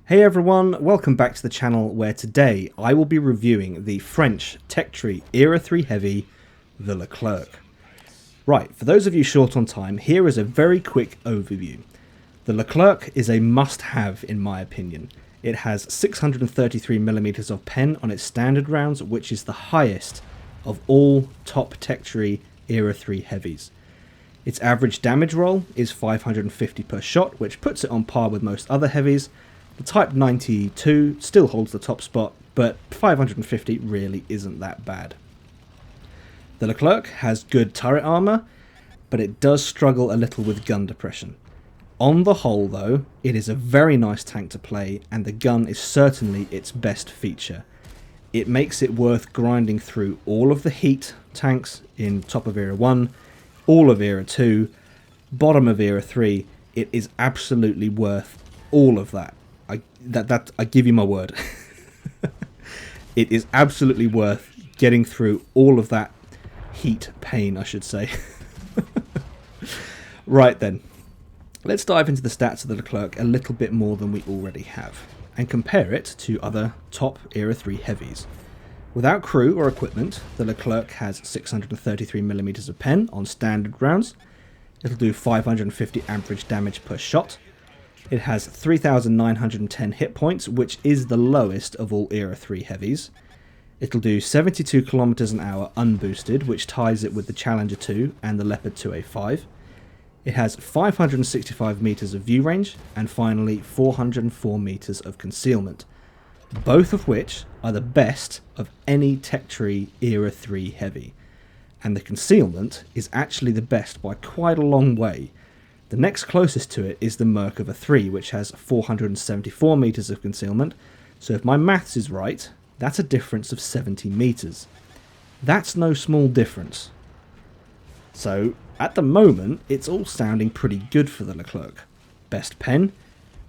Hey everyone, welcome back to the channel where today I will be reviewing the French Tech Tree Era 3 Heavy, the Leclerc. Right, for those of you short on time, here is a very quick overview. The Leclerc is a must-have in my opinion. It has 633mm of pen on its standard rounds, which is the highest of all top Tech Tree Era 3 Heavies. Its average damage roll is 550 per shot, which puts it on par with most other heavies. The Type 92 still holds the top spot, but 550 really isn't that bad. The Leclerc has good turret armor, but it does struggle a little with gun depression. On the whole though, it is a very nice tank to play, and the gun is certainly its best feature. It makes it worth grinding through all of the heat tanks in top of Era 1, all of Era 2, bottom of Era 3. It is absolutely worth all of that. I give you my word. It is absolutely worth getting through all of that heat pain, I should say. Right then, let's dive into the stats of the Leclerc a little bit more than we already have, and compare it to other top Era 3 heavies. Without crew or equipment, the Leclerc has 633mm of pen on standard rounds. It'll do 550 average damage per shot. It has 3,910 hit points, which is the lowest of all Era 3 heavies. It'll do 72 km an hour unboosted, which ties it with the Challenger 2 and the Leopard 2A5. It has 565 meters of view range, and finally 404 meters of concealment, both of which are the best of any Tech Tree Era 3 heavy. And the concealment is actually the best by quite a long way. The next closest to it is the Merkava 3, which has 474 meters of concealment, so if my maths is right, that's a difference of 70 meters. That's no small difference. So, at the moment, it's all sounding pretty good for the Leclerc. Best pen,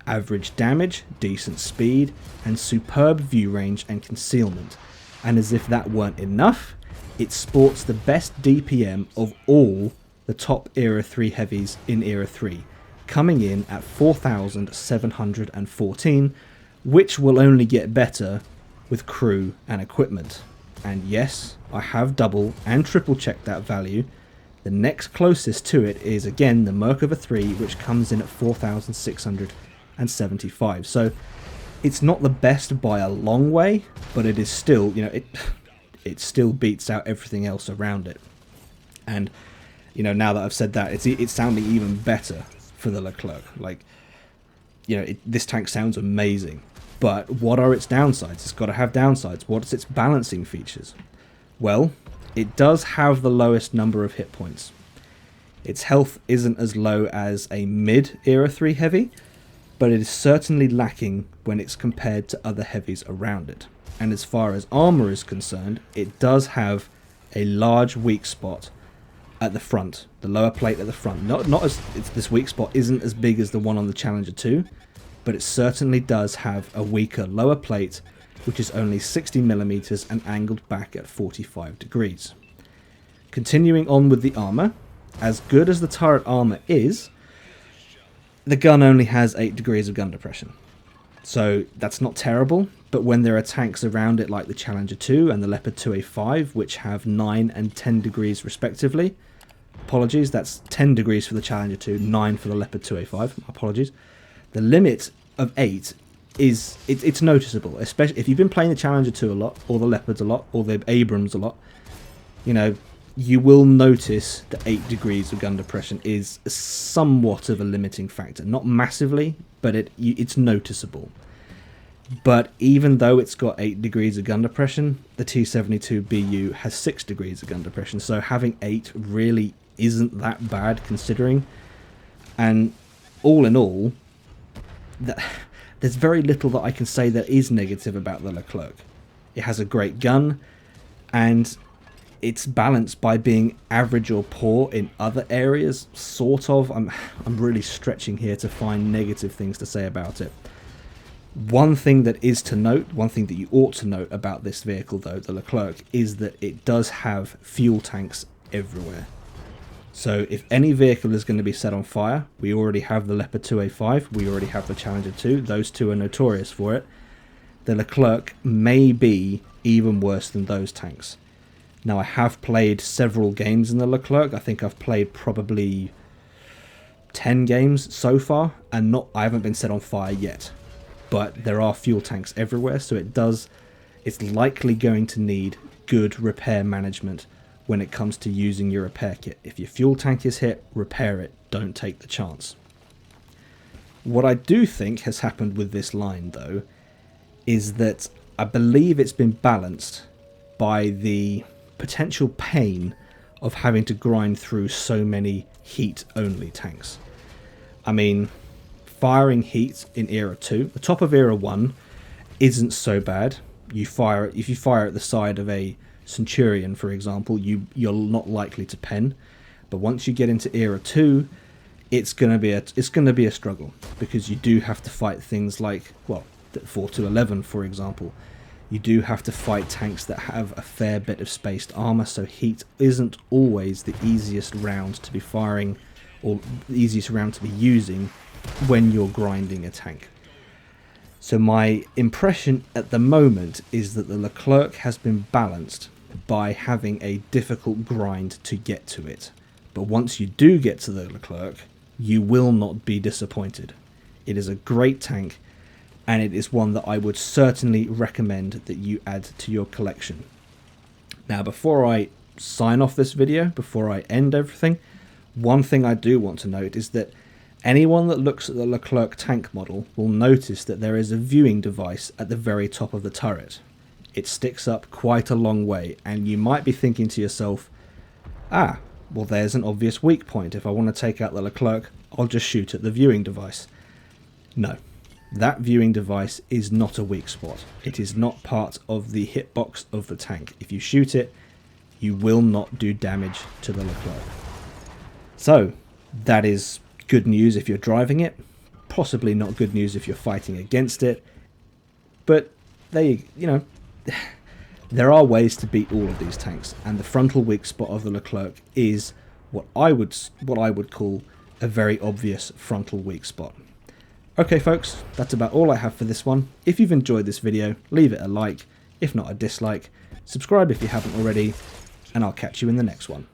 average damage, decent speed, and superb view range and concealment. And as if that weren't enough, it sports the best DPM of all the top Era 3 heavies in Era 3, coming in at 4,714, which will only get better with crew and equipment. And yes, I have double and triple checked that value. The next closest to it is again the Merkava 3, which comes in at 4,675. So it's not the best by a long way, but it is still, it still beats out everything else around it. And now that I've said that, it's sounding even better for the Leclerc. This tank sounds amazing. But what are its downsides? It's got to have downsides. What's its balancing features? Well, it does have the lowest number of hit points. Its health isn't as low as a mid-Era 3 heavy, but it is certainly lacking when it's compared to other heavies around it. And as far as armor is concerned, it does have a large weak spot at the front, the lower plate at the front. This weak spot isn't as big as the one on the Challenger 2, but it certainly does have a weaker lower plate, which is only 60mm and angled back at 45 degrees. Continuing on with the armor, as good as the turret armor is, the gun only has 8 degrees of gun depression. So that's not terrible, but when there are tanks around it like the Challenger 2 and the Leopard 2A5, which have 9 and 10 degrees respectively, apologies, that's 10 degrees for the Challenger 2, 9 for the Leopard 2A5, apologies. The limit of 8 is, it's noticeable, especially if you've been playing the Challenger 2 a lot, or the Leopards a lot, or the Abrams a lot. You will notice that 8 degrees of gun depression is somewhat of a limiting factor. Not massively, but it's noticeable. But even though it's got 8 degrees of gun depression, the T72BU has 6 degrees of gun depression, so having 8 really isn't that bad considering. And all in all, there's very little that I can say that is negative about the Leclerc. It has a great gun, and it's balanced by being average or poor in other areas, sort of. I'm really stretching here to find negative things to say about it. One thing that is to note, one thing that you ought to note about this vehicle though, the Leclerc, is that it does have fuel tanks everywhere. So if any vehicle is going to be set on fire, we already have the Leopard 2A5, we already have the Challenger 2, those two are notorious for it. The Leclerc may be even worse than those tanks. Now I have played several games in the Leclerc. I think I've played probably 10 games so far, and I haven't been set on fire yet. But there are fuel tanks everywhere, so it's likely going to need good repair management when it comes to using your repair kit. If your fuel tank is hit, repair it, don't take the chance. What I do think has happened with this line though, is that I believe it's been balanced by the potential pain of having to grind through so many heat only tanks. I mean, firing heat in Era 2, the top of Era 1 isn't so bad. If you fire at the side of a Centurion, for example, you're not likely to pen. But once you get into Era 2, it's gonna be a struggle, because you do have to fight things like, well, 4-11, for example. You do have to fight tanks that have a fair bit of spaced armor, so heat isn't always the easiest round to be firing or the easiest round to be using when you're grinding a tank. So my impression at the moment is that the Leclerc has been balanced by having a difficult grind to get to it. But once you do get to the Leclerc, you will not be disappointed. It is a great tank, and it is one that I would certainly recommend that you add to your collection. Now, before I sign off this video, before I end everything, one thing I do want to note is that anyone that looks at the Leclerc tank model will notice that there is a viewing device at the very top of the turret. It sticks up quite a long way, and you might be thinking to yourself, well, there's an obvious weak point. If I want to take out the Leclerc, I'll just shoot at the viewing device. No, that viewing device is not a weak spot. It is not part of the hitbox of the tank. If you shoot it, you will not do damage to the Leclerc. So that is good news if you're driving it, possibly not good news if you're fighting against it, but there are ways to beat all of these tanks, and the frontal weak spot of the Leclerc is what I would call a very obvious frontal weak spot. Okay folks, that's about all I have for this one. If you've enjoyed this video, leave it a like, if not a dislike, subscribe if you haven't already, and I'll catch you in the next one.